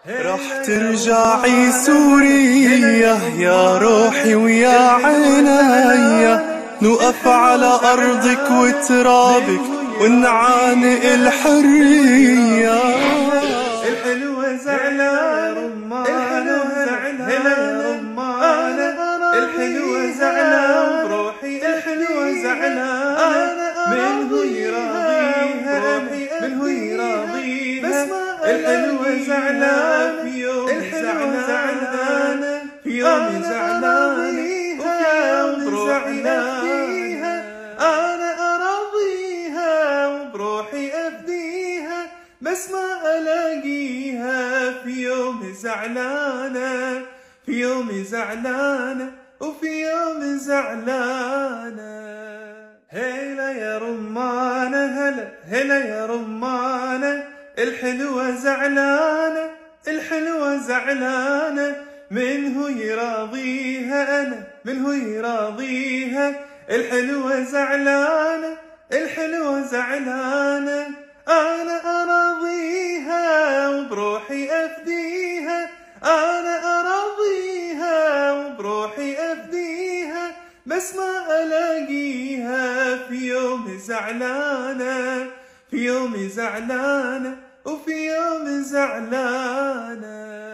راح ترجعي سورية يا روحي ويا عينيا، نوقف على أرضك وترابك ونعانق الحرية. الحلوة زعلانة، الحلوة زعلانة، الحلوة زعلانة بروحي، الحلوة زعلانة من هو يراضيها، من هو يراضيها. الحلوة زعلانة في يوم زعلانة، في يوم زعلانة وفي يوم زعلانة. أنا أراضيها وبروحي أفديها، بس ما ألاقيها في يوم زعلانة، في يوم زعلانة وفي يوم زعلانة. هلا يا رمانة، هلا هلا يا رمانة، الحلوة زعلانة، الحلوة زعلانة من هو يراضيها، أنا من هو يراضيها. الحلوة زعلانة، الحلوة زعلانة، أنا أراضيها وبروحي أفديها، أنا أراضيها وبروحي أفديها، بس ما ألاقيها في يوم زعلانة، في يوم زعلانة وفي يوم زعلانة.